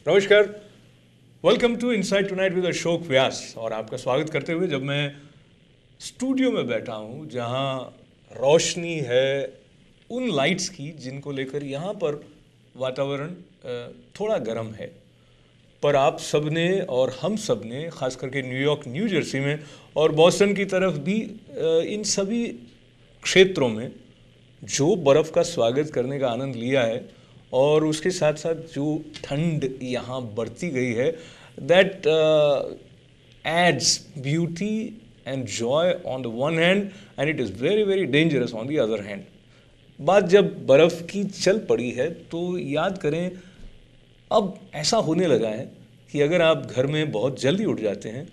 नमस्कार। Welcome to inside tonight with Ashok Vyas. और आपका स्वागत करते हुए जब मैं स्टूडियो में बैठा हूँ जहाँ रोशनी है उन लाइट्स की जिनको लेकर यहाँ पर वातावरण थोड़ा गर्म है, पर आप सबने और हम सब ने खास करके न्यूयॉर्क न्यू जर्सी में और बॉस्टन की तरफ भी इन सभी क्षेत्रों में जो बर्फ़ का स्वागत करने का आनंद लिया है और उसके साथ साथ जो ठंड यहाँ बढ़ती गई है, that adds beauty and Joy on the one hand and it is very very dangerous on the other hand. बात जब बर्फ़ की चल पड़ी है तो याद करें, अब ऐसा होने लगा है कि अगर आप घर में बहुत जल्दी उठ जाते हैं,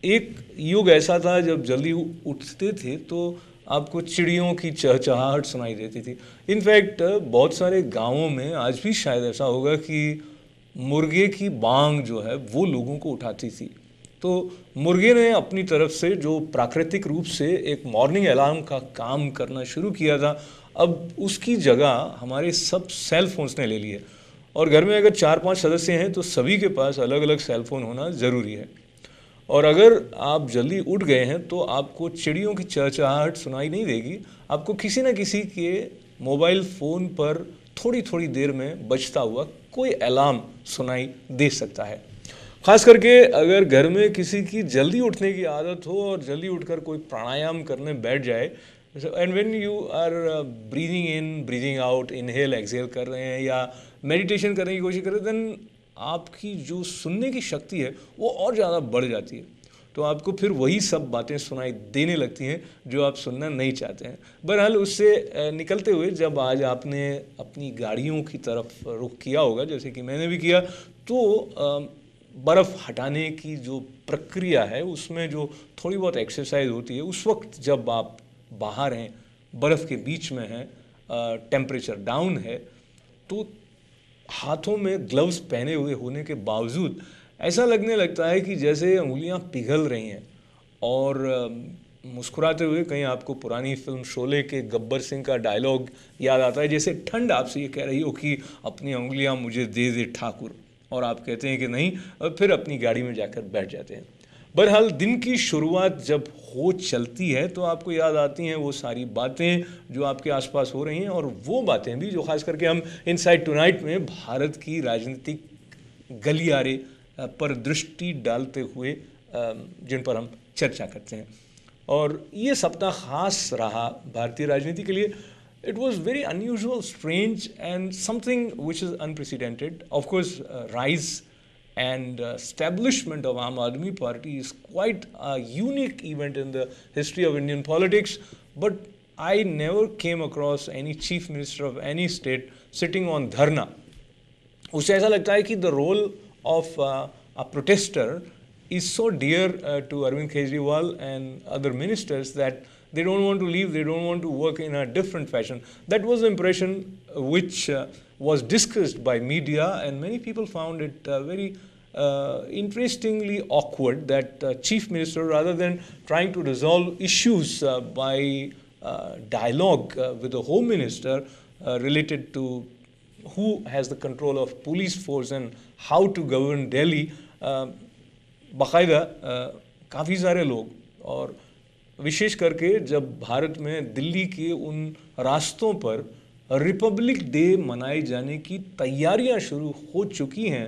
एक युग ऐसा था जब जल्दी उठते थे तो आपको चिड़ियों की चहचहाहट सुनाई देती थी। इनफैक्ट बहुत सारे गांवों में आज भी शायद ऐसा होगा कि मुर्गे की बांग जो है वो लोगों को उठाती थी। तो मुर्गे ने अपनी तरफ से जो प्राकृतिक रूप से एक मॉर्निंग अलार्म का काम करना शुरू किया था, अब उसकी जगह हमारे सब सेल फोन्स ने ले ली है। और घर में अगर 4-5 सदस्य हैं तो सभी के पास अलग अलग सेल फोन होना ज़रूरी है। और अगर आप जल्दी उठ गए हैं तो आपको चिड़ियों की चहचहाहट सुनाई नहीं देगी, आपको किसी न किसी के मोबाइल फ़ोन पर थोड़ी थोड़ी देर में बजता हुआ कोई अलार्म सुनाई दे सकता है। ख़ास करके अगर घर में किसी की जल्दी उठने की आदत हो और जल्दी उठकर कोई प्राणायाम करने बैठ जाए, and when you are breathing in breathing out, inhale exhale कर रहे हैं या मेडिटेशन करने की कोशिश कर रहे हैं, देन आपकी जो सुनने की शक्ति है वो और ज़्यादा बढ़ जाती है। तो आपको फिर वही सब बातें सुनाई देने लगती हैं जो आप सुनना नहीं चाहते हैं। बहरहाल उससे निकलते हुए जब आज आपने अपनी गाड़ियों की तरफ रुख किया होगा, जैसे कि मैंने भी किया, तो बर्फ़ हटाने की जो प्रक्रिया है उसमें जो थोड़ी बहुत एक्सरसाइज होती है, उस वक्त जब आप बाहर हैं, बर्फ़ के बीच में हैं, टेम्परेचर डाउन है, तो हाथों में ग्लव्स पहने हुए होने के बावजूद ऐसा लगने लगता है कि जैसे उंगलियां पिघल रही हैं। और मुस्कुराते हुए कहीं आपको पुरानी फिल्म शोले के गब्बर सिंह का डायलॉग याद आता है, जैसे ठंड आपसे ये कह रही हो कि अपनी उंगलियां मुझे दे दे ठाकुर, और आप कहते हैं कि नहीं, और फिर अपनी गाड़ी में जाकर बैठ जाते हैं। बहरहाल दिन की शुरुआत जब हो चलती है तो आपको याद आती हैं वो सारी बातें जो आपके आसपास हो रही हैं, और वो बातें भी जो खास करके हम इनसाइड टुनाइट में भारत की राजनीतिक गलियारे पर दृष्टि डालते हुए जिन पर हम चर्चा करते हैं। और ये सप्ताह खास रहा भारतीय राजनीति के लिए। It was very unusual, strange, and something which is unprecedented. Of course, rise and establishment of Aam Aadmi Party is quite a unique event in the history of Indian politics. But I never came across any chief minister of any state sitting on dharna. उससे ऐसा लगता है कि the role of a protester is so dear to Arvind Kejriwal and other ministers that they don't want to leave, they don't want to work in a different fashion. That was the impression which was discussed by media, and many people found it very interestingly awkward that chief minister, rather than trying to resolve issues by dialogue with the home minister related to who has the control of police force and how to govern Delhi, बाकायदा काफ़ी सारे लोग, और विशेष करके जब भारत में दिल्ली के उन रास्तों पर रिपब्लिक डे मनाए जाने की तैयारियां शुरू हो चुकी हैं,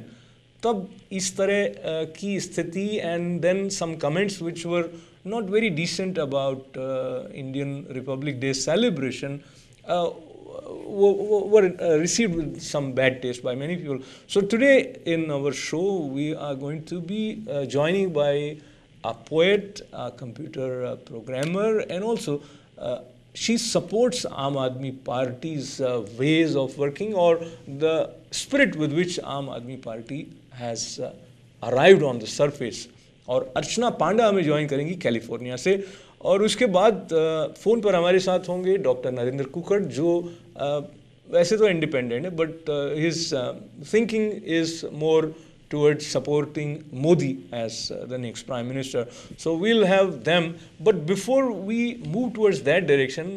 तब इस तरह की स्थिति, and then some comments which were not very decent about Indian Republic Day celebration were received with some bad taste by many people. So today in our show we are going to be joining by a poet, a computer programmer, and also she supports Aam Aadmi Party's ways of working, or the spirit with which Aam Aadmi Party has arrived on the surface. और अर्चना पांडा हमें join करेंगी California से, और उसके बाद phone पर हमारे साथ होंगे डॉक्टर नरेंद्र कुकड़, जो वैसे तो इंडिपेंडेंट है but his thinking is more towards supporting Modi as the next Prime Minister. So we'll have them. But before we move towards that direction,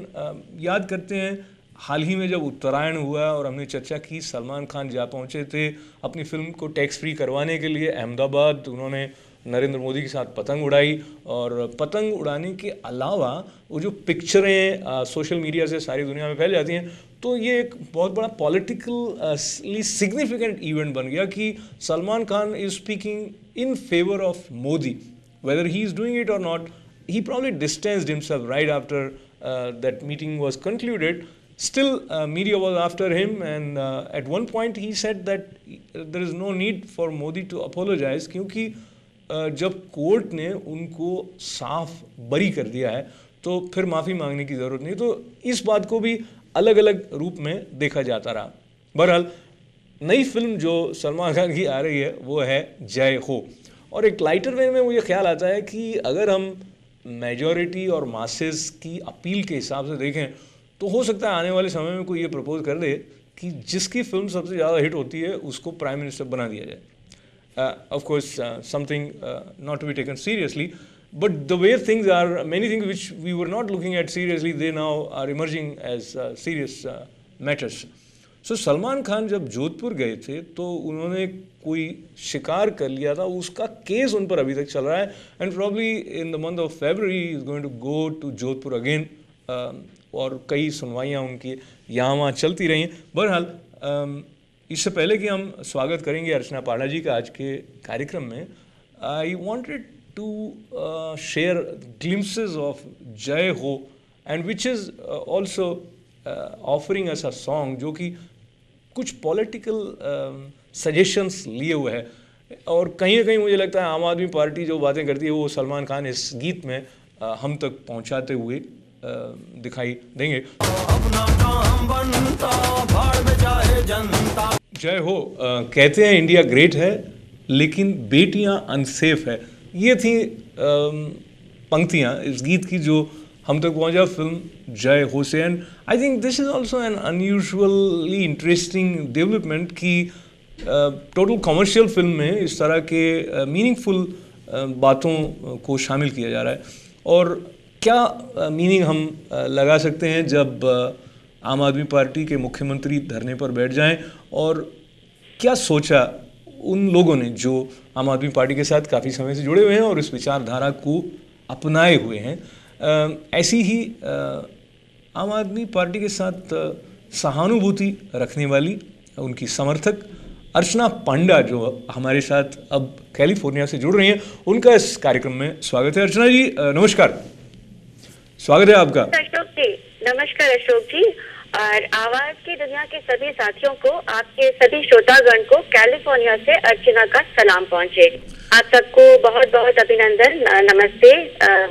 याद करते हैं हाल ही में जब उत्तरायण हुआ और हमने चर्चा की, सलमान खान जा पहुंचे थे अपनी फिल्म को टैक्स फ्री करवाने के लिए अहमदाबाद। उन्होंने नरेंद्र मोदी के साथ पतंग उड़ाई, और पतंग उड़ाने के अलावा वो जो पिक्चरें सोशल मीडिया से सारी दुनिया में फैल जाती हैं, तो ये एक बहुत बड़ा पॉलिटिकली सिग्निफिकेंट इवेंट बन गया कि Salman Khan is speaking in favour of Modi, weather he is doing it और not. He probably distanced himself right after that meeting was concluded. Still, media was after him, and at one point he said that there is no need for Modi to apologize, क्योंकि जब court ने उनको साफ बरी कर दिया है तो फिर माफ़ी मांगने की ज़रूरत नहीं. तो इस बात को भी अलग अलग रूप में देखा जाता रहा. बहरहाल, नई फिल्म जो सलमान खान की आ रही है वो है जय हो, और एक लाइटर वे में मुझे ख्याल आता है कि अगर हम मेजॉरिटी और मासेस की अपील के हिसाब से देखें तो हो सकता है आने वाले समय में कोई ये प्रपोज कर दे कि जिसकी फिल्म सबसे ज़्यादा हिट होती है उसको प्राइम मिनिस्टर बना दिया जाए. Of course something not to be taken seriously, but the way things are, many things which we were not looking at seriously, they now are emerging as serious matters. So Salman Khan जब जोधपुर गए थे तो उन्होंने कोई शिकार कर लिया था, उसका केस उन पर अभी तक चल रहा है, and probably in the month of February is going to go to Jodhpur again, और कई सुनवाइयाँ उनकी यहाँ वहाँ चलती रही हैं. बहरहाल, इससे पहले कि हम स्वागत करेंगे अर्चना पांडा जी का आज के कार्यक्रम में, I wanted to share glimpses of Jai Ho, and which is also offering us a song जो कि कुछ पॉलिटिकल सजेशंस लिए हुए है, और कहीं ना कहीं मुझे लगता है आम आदमी पार्टी जो बातें करती है वो सलमान खान इस गीत में हम तक पहुंचाते हुए दिखाई देंगे. जय हो. कहते हैं इंडिया ग्रेट है लेकिन बेटियां अनसेफ है, ये थी पंक्तियां इस गीत की जो हम तक पहुंचा फिल्म जय हो से. And I think this is also an unusually interesting development कि टोटल कमर्शियल फिल्म में इस तरह के मीनिंगफुल बातों को शामिल किया जा रहा है. और क्या मीनिंग हम लगा सकते हैं जब आम आदमी पार्टी के मुख्यमंत्री धरने पर बैठ जाएं, और क्या सोचा उन लोगों ने जो आम आदमी पार्टी के साथ काफ़ी समय से जुड़े हुए हैं और इस विचारधारा को अपनाए हुए हैं. ऐसी ही आम आदमी पार्टी के साथ सहानुभूति रखने वाली उनकी समर्थक अर्चना पांडा जो हमारे साथ अब कैलिफोर्निया से जुड़ रही हैं, उनका इस कार्यक्रम में स्वागत है. अर्चना जी, नमस्कार, स्वागत है आपका. अशोक जी, नमस्कार अशोक जी, और आवाज की दुनिया के सभी साथियों को, आपके सभी श्रोतागण को कैलिफोर्निया से अर्चना का सलाम पहुंचे. आप सबको बहुत बहुत अभिनंदन, नमस्ते,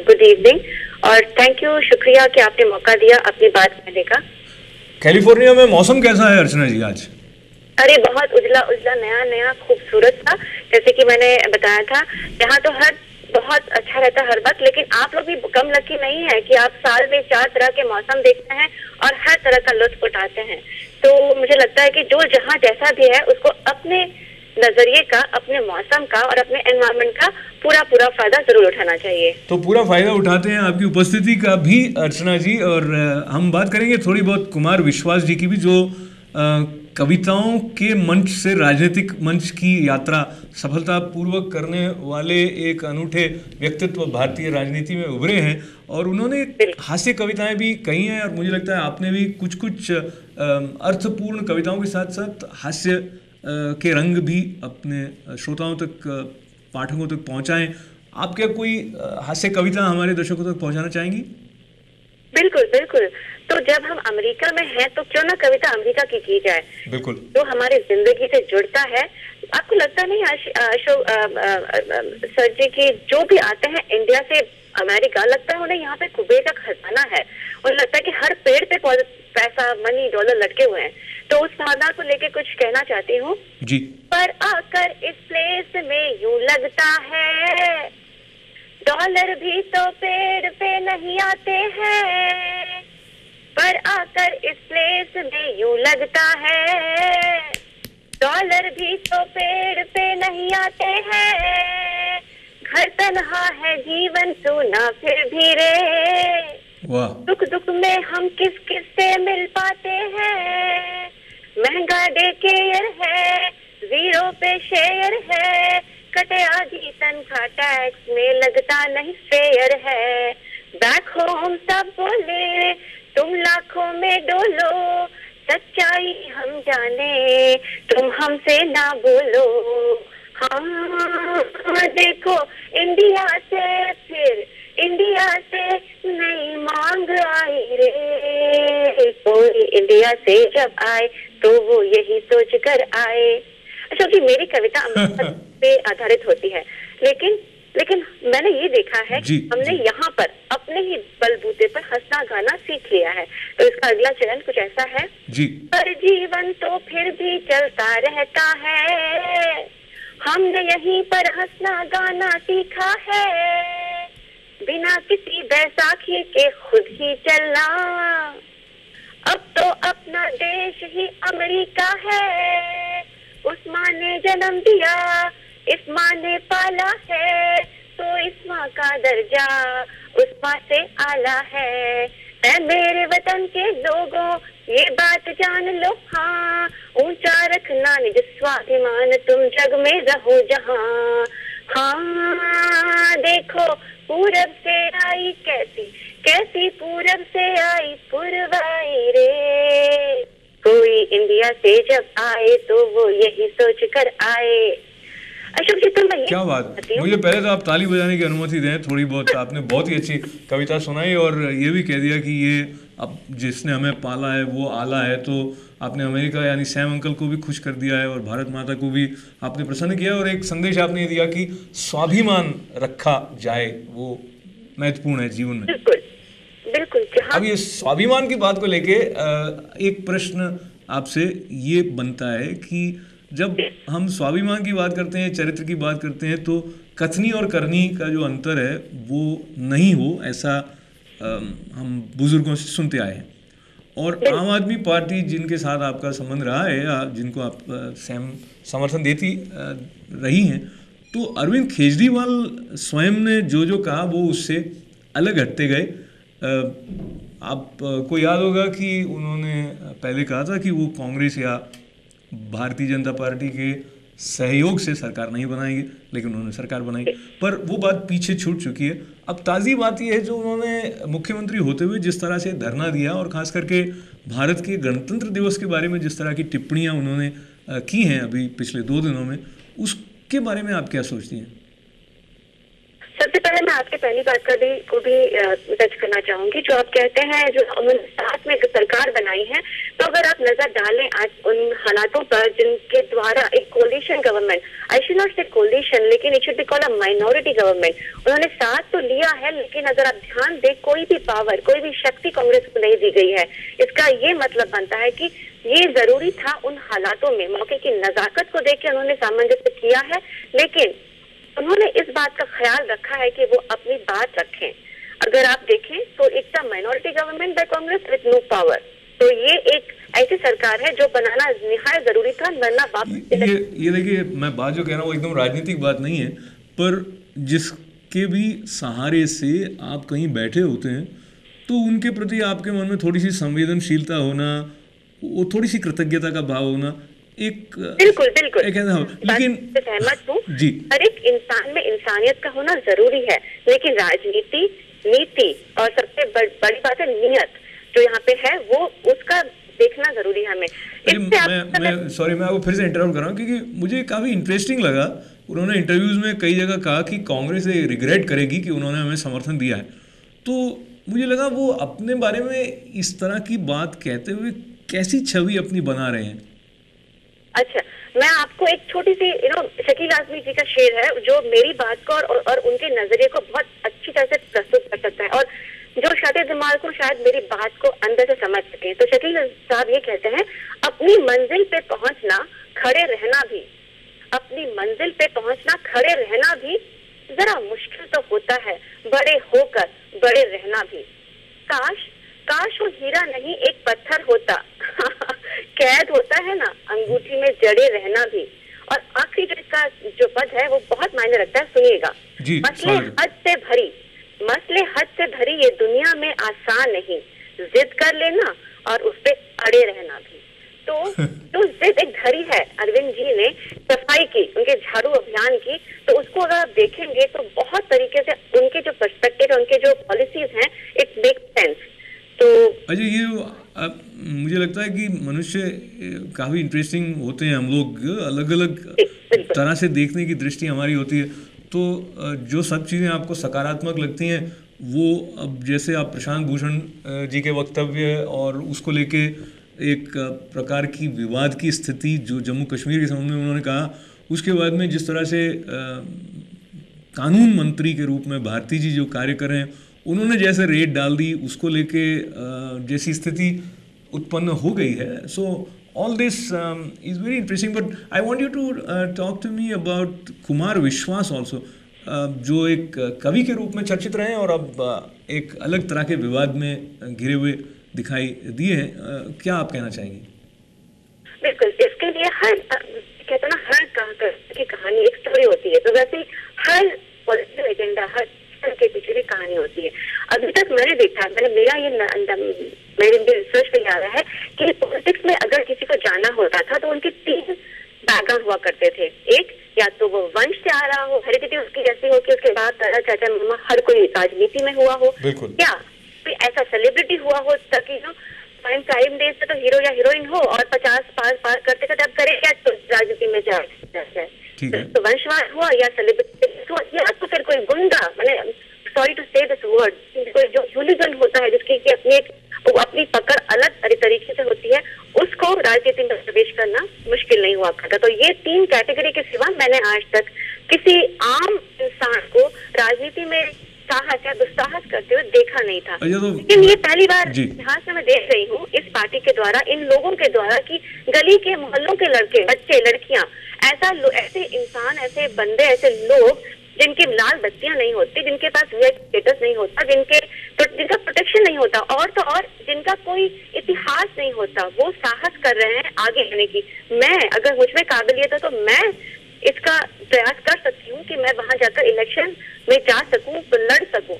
गुड इवनिंग, और थैंक यू, शुक्रिया कि आपने मौका दिया अपनी बात कहने का. कैलिफोर्निया में मौसम कैसा है अर्चना जी आज? अरे बहुत उजला उजला, नया नया, खूबसूरत था. जैसे कि मैंने बताया था, यहाँ तो हर बहुत अच्छा रहता है हर वक्त, लेकिन आप लोग भी कम लकी नहीं है कि आप साल में 4 तरह के मौसम देखते हैं और हर तरह का लुत्फ उठाते हैं. तो मुझे लगता है कि जो जहाँ जैसा भी है उसको अपने नजरिए का, अपने मौसम का और अपने एनवायरनमेंट का पूरा पूरा फायदा जरूर उठाना चाहिए. तो पूरा फायदा उठाते हैं आपकी उपस्थिति का भी अर्चना जी, और हम बात करेंगे थोड़ी बहुत कुमार विश्वास जी की भी, जो कविताओं के मंच से राजनीतिक मंच की यात्रा सफलतापूर्वक करने वाले एक अनूठे व्यक्तित्व भारतीय राजनीति में उभरे हैं, और उन्होंने हास्य कविताएं भी कही हैं, और मुझे लगता है आपने भी कुछ कुछ अर्थपूर्ण कविताओं के साथ साथ हास्य के रंग भी अपने श्रोताओं तक, पाठकों तक पहुंचाएं. आप क्या कोई हास्य कविता हमारे दर्शकों तक पहुंचाना चाहेंगी? बिल्कुल बिल्कुल. तो जब हम अमेरिका में हैं तो क्यों ना कविता अमेरिका की जाए. बिल्कुल. तो हमारी जिंदगी से जुड़ता है. आपको लगता नहीं अशोक सर जी की जो भी आते हैं इंडिया से अमेरिका, लगता है उन्हें यहाँ पे कुबेर का खजाना है. उन्हें लगता है कि हर पेड़ पे पैसा, मनी, डॉलर लटके हुए हैं. तो उस भावना को लेके कुछ कहना चाहती हूँ जी. पर आकर इस प्लेस में यूं लगता है डॉलर भी तो पेड़ पे नहीं आते हैं. पर आकर इस प्लेस में यूं लगता है डॉलर भी तो पेड़ पे नहीं आते हैं. घर तन्हा है, जीवन सूना फिर भी रे वाह। दुख दुख में हम किस किस से मिल पाते हैं, महंगा डे केयर है, 0 पे शेयर है, कटे आधी तनख्वाह टैक्स में लगता नहीं फेयर है। बैक होम सब बोले तुम लाखों में डोलो, सच्चाई हम जाने तुम हमसे ना बोलो। हाँ देखो इंडिया से फिर इंडिया से नई मांग आई रे, कोई इंडिया से जब आए तो वो यही सोच कर आए। अच्छा कि मेरी कविता अमृत पे आधारित होती है, लेकिन मैंने ये देखा है कि हमने यहाँ पर अपने ही बलबूते पर हंसना गाना सीख लिया है। तो इसका अगला चरण कुछ ऐसा है जी। पर जीवन तो फिर भी चलता रहता है, हमने यहीं पर हंसना गाना सीखा है, बिना किसी बैसाखी के खुद ही चलना। अब तो अपना देश ही अमेरिका है, उस माँ ने जन्म दिया, इस माँ ने पाला है, तो इस माँ का दर्जा उस माँ से आला है। ऐ मेरे वतन के लोगों ये बात जान लो, हाँ ऊंचा रखना निज स्वाभिमान, तुम जग में रहो जहाँ। हाँ देखो पूरब से आई कैसी पूरब से आई पुरवाई रे, कोई इंडिया से जब आए तो वो यही सोच कर आए। अशोक जी तुम क्या बात, मुझे पहले तो आप ताली बजाने की अनुमति दें थोड़ी बहुत। आपने बहुत ही अच्छी कविता सुनाई और ये भी कह दिया कि ये अब जिसने हमें पाला है वो आला है, तो आपने अमेरिका यानी सैम अंकल को भी खुश कर दिया है और भारत माता को भी आपने प्रसन्न किया, और एक संदेश आपने ये दिया कि स्वाभिमान रखा जाए, वो महत्वपूर्ण है जीवन में। बिल्कुल बिल्कुल। अब ये स्वाभिमान की बात को लेके एक प्रश्न आपसे ये बनता है कि जब हम स्वाभिमान की बात करते हैं, चरित्र की बात करते हैं, तो कथनी और करनी का जो अंतर है वो नहीं हो, ऐसा हम बुजुर्गों से सुनते आए हैं। और आम आदमी पार्टी जिनके साथ आपका संबंध रहा है या जिनको आप समर्थन देती रही हैं, तो अरविंद केजरीवाल स्वयं ने जो कहा वो उससे अलग हटते गए। आपको याद होगा कि उन्होंने पहले कहा था कि वो कांग्रेस या भारतीय जनता पार्टी के सहयोग से सरकार नहीं बनाएंगे, लेकिन उन्होंने सरकार बनाई, पर वो बात पीछे छूट चुकी है। अब ताज़ी बात यह है जो उन्होंने मुख्यमंत्री होते हुए जिस तरह से धरना दिया और खास करके भारत के गणतंत्र दिवस के बारे में जिस तरह की टिप्पणियां उन्होंने की हैं अभी पिछले 2 दिनों में, उसके बारे में आप क्या सोचती हैं? सबसे पहले मैं आपके पहली बात को भी टच करना चाहूंगी, जो आप कहते हैं जो उन्होंने साथ में एक सरकार बनाई है। तो अगर आप नजर डालें आज उन हालातों पर जिनके द्वारा एक coalition government, I should not से कोलिशन, लेकिन it should be called a minority government, उन्होंने साथ तो लिया है, लेकिन अगर आप ध्यान दें कोई भी पावर, कोई भी शक्ति कांग्रेस को नहीं दी गई है। इसका ये मतलब बनता है कि ये जरूरी था उन हालातों में, मौके की नजाकत को देख के उन्होंने सामंजस्य किया है, लेकिन उन्होंने इस बात का ख्याल रखा है कि वो अपनी बात रखें। अगर आप देखें तो it's a minority government by Congress with no power, तो ये एक ऐसी सरकार है जो बनाना निहायत जरूरी था, वरना वापस ये देखिए, मैं बात जो कह रहा हूँ एकदम राजनीतिक बात नहीं है, पर जिसके भी सहारे से आप कहीं बैठे होते हैं तो उनके प्रति आपके मन में थोड़ी सी संवेदनशीलता होना, वो थोड़ी सी कृतज्ञता का भाव होना, एक बिल्कुल लेकिन सहमत हूँ जी, हर एक इंसान में इंसानियत का होना जरूरी है, लेकिन राजनीति, नीति और सबसे बड़ी बात है नियत जो यहाँ पे है, वो उसका देखना जरूरी है हमें। मैं सॉरी, मैं आपको फिर से इंटरप्ट कर रहा हूँ क्योंकि मुझे काफी इंटरेस्टिंग लगा। उन्होंने इंटरव्यूज में कई जगह कहा कि कांग्रेस रिग्रेट करेगी कि उन्होंने हमें समर्थन दिया है, तो मुझे लगा वो अपने बारे में इस तरह की बात कहते हुए कैसी छवि अपनी बना रहे हैं। अच्छा, मैं आपको एक छोटी सी शकील आजमी जी का शेर है जो मेरी बात को और उनके नजरिए को बहुत अच्छी तरह से प्रस्तुत कर सकता है, और जो शायद दिमाग को शायद मेरी बात को अंदर से समझ सके। तो शकील साहब ये कहते हैं, अपनी मंजिल पे पहुंचना खड़े रहना भी, अपनी मंजिल पे पहुंचना खड़े रहना भी जरा मुश्किल तो होता है, बड़े होकर बड़े रहना भी। काश वो हीरा नहीं एक पत्थर होता कैद होता है ना अंगूठी में जड़े रहना भी। और आखिरी जो इसका जो पद है वो बहुत मायने रखता है, सुनिएगा। मसले हद से भरी ये दुनिया में आसान नहीं, जिद कर लेना और उस पे अड़े रहना भी। तो जो जिद एक धरी है अरविंद जी ने सफाई की, उनके झाड़ू अभियान की, तो उसको अगर आप देखेंगे तो बहुत तरीके से उनके जो पर्सपेक्टिव है, उनके जो पॉलिसीज हैं, इट मेक सेंस। तो अच्छा, ये मुझे लगता है कि मनुष्य काफ़ी इंटरेस्टिंग होते हैं, हम लोग अलग अलग तरह से देखने की दृष्टि हमारी होती है। तो जो सब चीज़ें आपको सकारात्मक लगती हैं वो, अब जैसे आप प्रशांत भूषण जी के वक्तव्य और उसको लेके एक प्रकार की विवाद की स्थिति जो जम्मू कश्मीर के संबंध में उन्होंने कहा, उसके बाद में जिस तरह से कानून मंत्री के रूप में भारती जी जो कार्य कर रहे हैं, उन्होंने जैसे रेड डाल दी, उसको लेके जैसी स्थिति उत्पन्न हो गई है। So all this is very interesting, but I want you to talk to me about Kumar Vishwas also, जो एक कवि के रूप में चर्चित रहे हैं और अब एक अलग तरह के विवाद में घिरे हुए दिखाई दिए हैं। क्या आप कहना चाहेंगी? बिल्कुल, इसके लिए हर कहते ना, हर की कहानी एक स्टोरी होती है, तो वैसे हर पॉलिटिकल एजेंडा, हर के पीछे भी कहानी होती है। अभी तक मैंने देखा, मेरे रिसर्च में आ रहा है कि पॉलिटिक्स में अगर किसी को जाना होता था तो उनके 3 बैकग्राउंड हुआ करते थे। एक, या तो वो वंश से आ रहा हो, हेरिडिटी उसकी ऐसी हो कि उसके बाद दादा चाचा मामा हर कोई राजनीति में हुआ हो, या कोई ऐसा सेलिब्रिटी हुआ हो ताकि प्राइम डेज पे तो हीरो या हीरोइन हो और 50 पार करते करते अब करे क्या, तो राजनीति में जाए। तो वंशवाद हुआ या सेलिब्रिटी हुआ, या तो फिर कोई गुंडा, मैंने सॉरी टू से दिस वर्ड, कोई जो हुलिगन होता है जिसकी अपनी पकड़ अलग तरीके से होती है, उसको राजनीति में प्रवेश करना मुश्किल नहीं हुआ करता। तो ये 3 कैटेगरी के सिवा मैंने आज तक किसी आम इंसान को राजनीति में साहस या दुस्साहस करते हुए देखा नहीं था। लेकिन ये पहली बार इतिहास में मैं देख रही हूँ इस पार्टी के द्वारा, इन लोगों के द्वारा, कि गली के मोहल्लों के लड़के, बच्चे, लड़कियां, ऐसे इंसान, ऐसे बंदे, ऐसे लोग जिनकी लाल बत्तियां नहीं होती, जिनके पास स्टेटस नहीं होता, जिनका प्रोटेक्शन नहीं होता, और तो और जिनका कोई इतिहास नहीं होता, वो साहस कर रहे हैं आगे आने की। मैं, अगर मुझ में काबिलियत है तो मैं इसका प्रयास कर सकती हूँ कि मैं वहां जाकर इलेक्शन में जा सकूं, तो लड़ सकूं।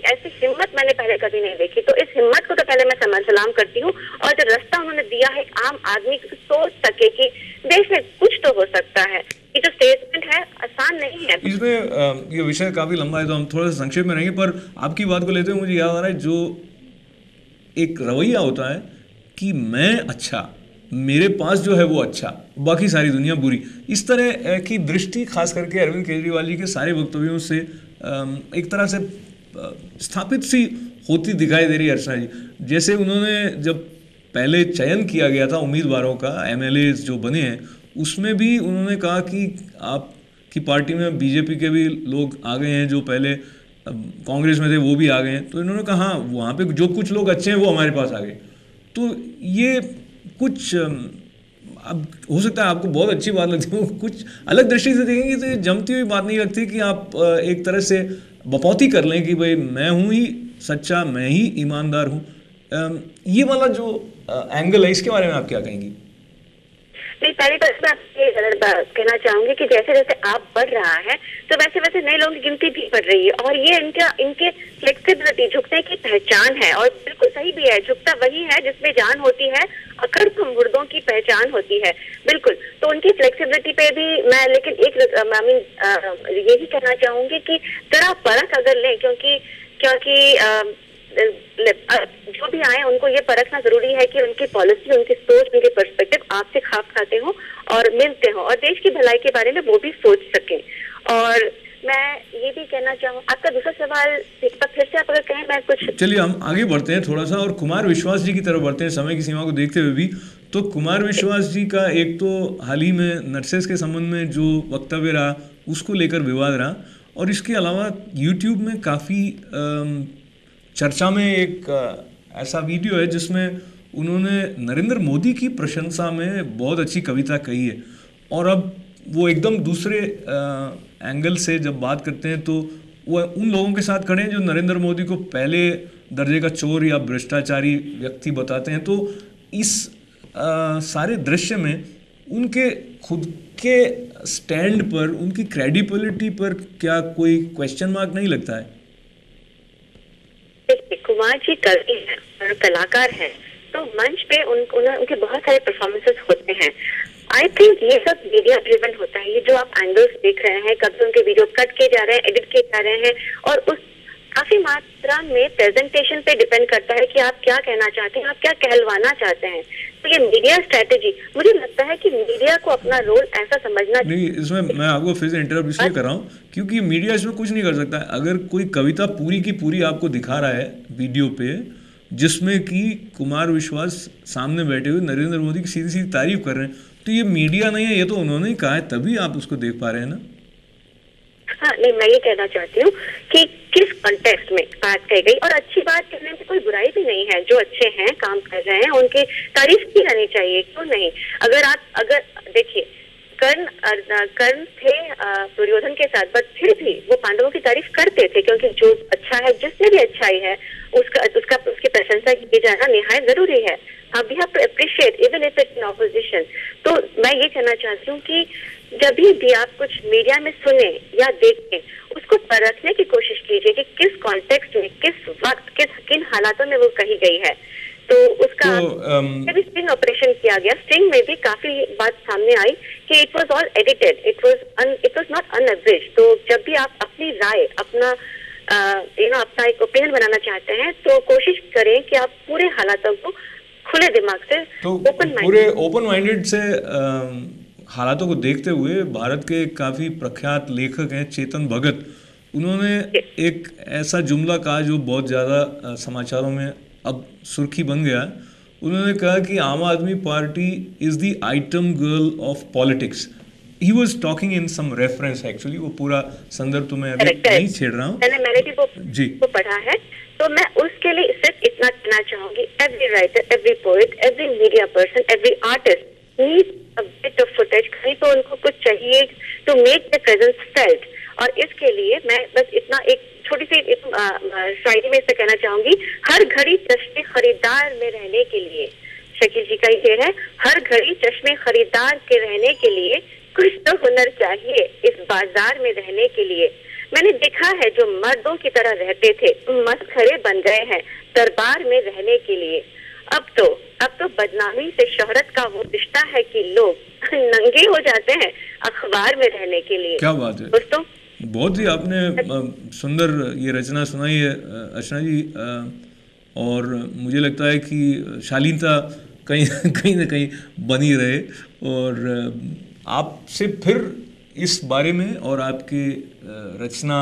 ऐसी हिम्मत मैंने पहले कभी नहीं देखी। तो इस हिम्मत को तो पहले मैं सलाम करती हूँ, और जो रास्ता उन्होंने दिया है आम आदमी को सोच सके कि देश में कुछ तो हो सकता है। ये जो स्टेटमेंट है आसान नहीं है। इसमें ये विषय काफी लंबा है तो हम थोड़ा सा संक्षेप में रहेंगे, पर आपकी बात को लेते हुए मुझे याद आ रहा है जो एक रवैया होता है कि मैं अच्छा, मेरे पास जो है वो अच्छा, बाकी सारी दुनिया बुरी, इस तरह की दृष्टि खास करके अरविंद केजरीवाल जी के सारे वक्तव्यों से एक तरह से स्थापित सी होती दिखाई दे रही है। अर्चना जी, जैसे उन्होंने जब पहले चयन किया गया था उम्मीदवारों का, एमएलए जो बने हैं, उसमें भी उन्होंने कहा कि आपकी पार्टी में बीजेपी के भी लोग आ गए हैं, जो पहले कांग्रेस में थे वो भी आ गए हैं। तो इन्होंने कहा हाँ, वहाँ पे जो कुछ लोग अच्छे हैं वो हमारे पास आ गए। तो ये कुछ, अब हो सकता है आपको बहुत अच्छी बात लगती है, कुछ अलग दृष्टि से देखेंगे तो ये जमती हुई बात नहीं लगती कि आप एक तरह से बपौती कर लें कि भाई मैं हूँ ही सच्चा, मैं ही ईमानदार हूँ। ये वाला जो एंगल है, इसके बारे में आप क्या कहेंगी? नहीं, पहली बात मैं ये कहना चाहूंगी कि जैसे जैसे आप बढ़ रहा है तो वैसे वैसे नए लोगों की गिनती भी बढ़ रही है, और ये इनके फ्लेक्सिबिलिटी, झुकने की पहचान है, और बिल्कुल सही भी है। झुकता वही है जिसमें जान होती है, अकड़ मुर्दों की पहचान होती है, बिल्कुल। तो उनकी फ्लेक्सिबिलिटी पे भी मैं, लेकिन एक यही कहना चाहूंगी कि जरा परख अगर लें, क्योंकि जो भी आए उनको ये परखना जरूरी है कि उनकी पॉलिसी, उनकी सोच, उनके पर्सपेक्टिव आपसे खाप खाते हो और मिलते हो, और देश की भलाई के बारे में वो भी सोच सकें। और मैं ये भी कहना चाहूँ, आपका दूसरा सवाल फिर से आप अगर कहें, मैं कुछ, चलिए हम आगे बढ़ते हैं थोड़ा सा और कुमार विश्वास जी की तरफ बढ़ते हैं, समय की सीमा को देखते हुए भी। तो कुमार विश्वास जी का एक तो हाल ही में नर्सेस के संबंध में जो वक्तव्य रहा, उसको लेकर विवाद रहा, और इसके अलावा यूट्यूब में काफ़ी चर्चा में एक ऐसा वीडियो है जिसमें उन्होंने नरेंद्र मोदी की प्रशंसा में बहुत अच्छी कविता कही है, और अब वो एकदम दूसरे एंगल से जब बात करते हैं तो वो उन लोगों के साथ खड़े हैं जो नरेंद्र मोदी को पहले दर्जे का चोर या भ्रष्टाचारी व्यक्ति बताते हैं। तो इस सारे दृश्य में उनके खुद उनके स्टैंड पर, उनकी क्रेडिबिलिटी पर क्या कोई क्वेश्चन मार्क नहीं लगता है? कुमार जी कवि हैं और कलाकार हैं, तो मंच पे उनके बहुत सारे परफॉर्मेंसेस होते हैं। आई थिंक ये सब मीडिया ड्रिवन होता है। ये जो आप एंगल्स देख रहे हैं, कभी उनके वीडियो कट किए जा रहे हैं, एडिट किए जा रहे हैं, और उस काफी मात्रा में प्रेजेंटेशन पे डिपेंड करता है कि आप क्या कहना चाहते हैं, आप क्या कहलवाना चाहते हैं। तो ये मीडिया स्ट्रेटेजी, मुझे लगता है कि मीडिया को अपना रोल ऐसा समझना नहीं। इसमें मैं आपको फिर से इंटरप्ट इसलिए कर रहा हूँ क्योंकि मीडिया इसमें कुछ नहीं कर सकता है। अगर कोई कविता पूरी की पूरी आपको दिखा रहा है वीडियो पे, जिसमें कि कुमार विश्वास सामने बैठे हुए नरेंद्र मोदी की सीधी सीधी तारीफ कर रहे हैं, तो ये मीडिया नहीं है, ये तो उन्होंने ही कहा है, तभी आप उसको देख पा रहे हैं ना। हाँ नहीं, मैं ये कहना चाहती हूँ कि किस कॉन्टेक्स्ट में बात कही गई, और अच्छी बात कहने में कोई बुराई भी नहीं है। जो अच्छे हैं, काम कर रहे हैं, उनकी तारीफ की जानी चाहिए, क्यों नहीं। अगर देखिए, कर्ण थे दुर्योधन के साथ, बट फिर भी वो पांडवों की तारीफ करते थे, क्योंकि जो अच्छा है, जिसमें भी अच्छाई है, उसकी प्रशंसा की जाना निहायत जरूरी है। We have to appreciate even if it's in opposition. तो मैं ये कहना चाहती हूँ कि जब भी आप कुछ मीडिया में सुने या देखें, उसको परखने की कोशिश कीजिए कि किस कॉन्टेक्स्ट में, किस वक्त, किन हालातों में वो कही गई है। तो उसका स्टिंग ऑपरेशन किया गया, स्टिंग में भी काफी बात सामने आई कि it was all edited, it was not unabridged. तो जब भी आप अपनी राय, अपना अपना एक ओपिनियन बनाना चाहते हैं, तो कोशिश करें कि आप पूरे हालातों को खुले दिमाग से, तो पूरे ओपन माइंडेड से हालातों को देखते हुए, भारत के काफी प्रख्यात लेखक हैं चेतन भगत, उन्होंने एक ऐसा जुमला कहा जो बहुत ज्यादा समाचारों में अब सुर्खी बन गया। उन्होंने कहा कि Aam Aadmi Party is the item girl of politics. He was talking in some reference, actually वो पूरा संदर्भ तो मैं अभी नहीं छेड़ रहा हूँ। मैंने भी वो पढ़ा है, तो मैं उसके लिए सिर्फ इतना कहना चाहूंगी, every writer, every poet, every media person, every artist needs a bit of footage. कहीं तो उनको कुछ चाहिए to make the presence felt, और इसके लिए मैं बस इतना एक छोटी सी शायरी में इससे कहना चाहूंगी, हर घड़ी चश्मे खरीदार में रहने के लिए, शकील जी का ही शेर है, हर घड़ी चश्मे खरीदार के रहने के लिए कुछ तो हुनर चाहिए इस बाजार में रहने के लिए। मैंने देखा है जो मर्दों की तरह रहते थे, मस्खरे बन गए हैं दरबार में रहने के लिए। अब तो बदनामी से शोहरत का वो रिश्ता है कि लोग नंगे हो जाते हैं अखबार में रहने के लिए। क्या बात है दोस्तों, बहुत ही आपने सुंदर ये रचना सुनाई है अर्चना जी, और मुझे लगता है कि शालीनता कहीं ना कहीं बनी रहे, और आपसे फिर इस बारे में और आपके रचना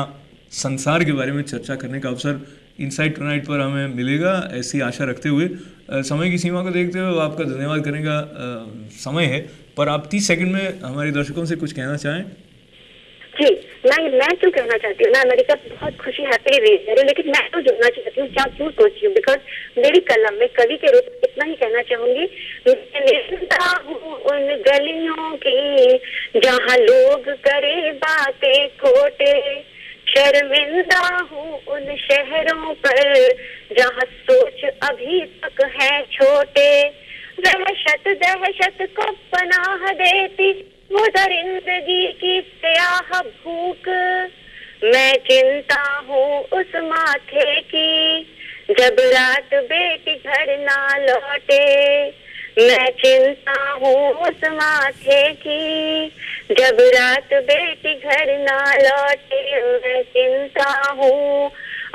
संसार के बारे में चर्चा करने का अवसर इनसाइट टुनाइट पर हमें मिलेगा, ऐसी आशा रखते हुए समय की सीमा को देखते हुए आपका धन्यवाद करने का समय है, पर आप 30 सेकंड में हमारे दर्शकों से कुछ कहना चाहें। जी, मैं क्यों कहना चाहती हूँ, मैं अमेरिका बहुत खुशी हैप्पी रेज है, लेकिन मैं तो जुड़ना चाहती हूँ, क्या क्यों सोची हूँ, बिकॉज मेरी कलम में कवि के रूप में इतना ही कहना चाहूंगी, मैं हूँ उन गलियों की जहाँ लोग करे बातें खोटे, शर्मिंदा हूँ उन शहरों पर जहाँ सोच अभी तक है छोटे, वहशत दहशत को पनाह देती वो दरिंदगी की स्याह भूख, मैं चिंता हूँ उस माथे की जब रात बेटी घर ना लौटे, मैं चिंता हूँ उस माथे की जब रात बेटी घर ना लौटे, मैं चिंता हूँ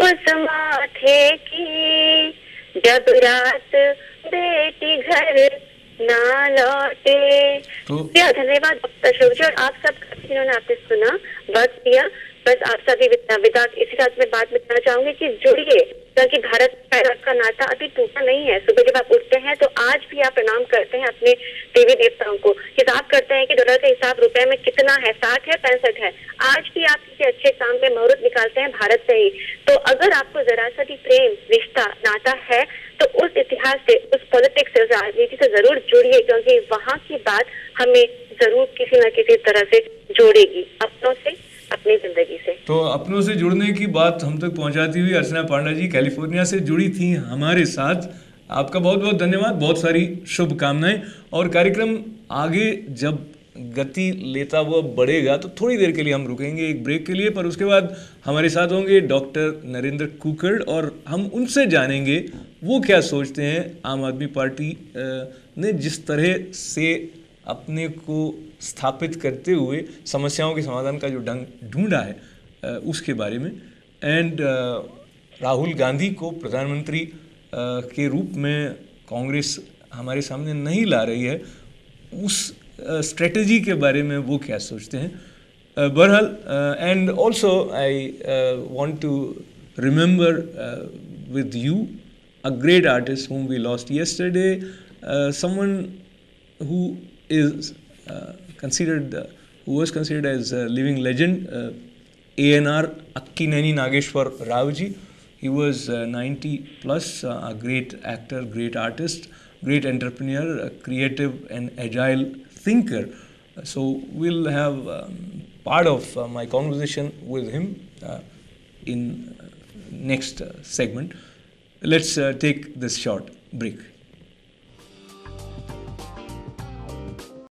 उस माथे की जब रात बेटी घर ना लौटे। तो धन्यवाद डॉक्टर और आप सब जिन्होंने आपने सुना, वक्त दिया। बस आप सभी विदा इसी साथ में बात में कहना चाहूंगी कि जुड़िए, क्योंकि भारत का नाता अभी टूटा नहीं है। सुबह जब आप उठते हैं तो आज भी आप प्रणाम करते हैं अपने देवी देवताओं को, हिसाब करते हैं कि डॉलर का हिसाब रुपए में कितना है, 60 है 65 है। आज भी आप किसी अच्छे काम पे मुहूर्त निकालते हैं भारत से ही। तो अगर आपको जरा सा भी प्रेम, रिश्ता, नाता है तो उस इतिहास से, उस पॉलिटिक्स से, राजनीति से जरूर जुड़िए, क्योंकि वहाँ की बात हमें जरूर किसी न किसी तरह से जोड़ेगी, अपनों से, अपनी जिंदगी से। तो अपनों से जुड़ने की बात हम तक पहुंचाती हुई अर्चना पांडा जी कैलिफोर्निया से जुड़ी थी हमारे साथ। आपका बहुत बहुत धन्यवाद, बहुत सारी शुभकामनाएं। और कार्यक्रम आगे जब गति लेता हुआ बढ़ेगा तो थोड़ी देर के लिए हम रुकेंगे एक ब्रेक के लिए, पर उसके बाद हमारे साथ होंगे डॉक्टर नरेंद्र कुकड़ और हम उनसे जानेंगे वो क्या सोचते हैं आम आदमी पार्टी ने जिस तरह से अपने को स्थापित करते हुए समस्याओं के समाधान का जो ढंग ढूंढा है उसके बारे में। एंड राहुल गांधी को प्रधानमंत्री के रूप में कांग्रेस हमारे सामने नहीं ला रही है, उस स्ट्रेटजी के बारे में वो क्या सोचते हैं। बहरहाल, and also I want to remember with you a great artist whom we lost yesterday, someone who is who was considered as a living legend, ANR Akkineni Nageshwar Rao ji. He was 90 plus, a great actor, great artist, great entrepreneur, a creative and agile thinker. So we'll have part of my conversation with him in next segment. Let's take this short break.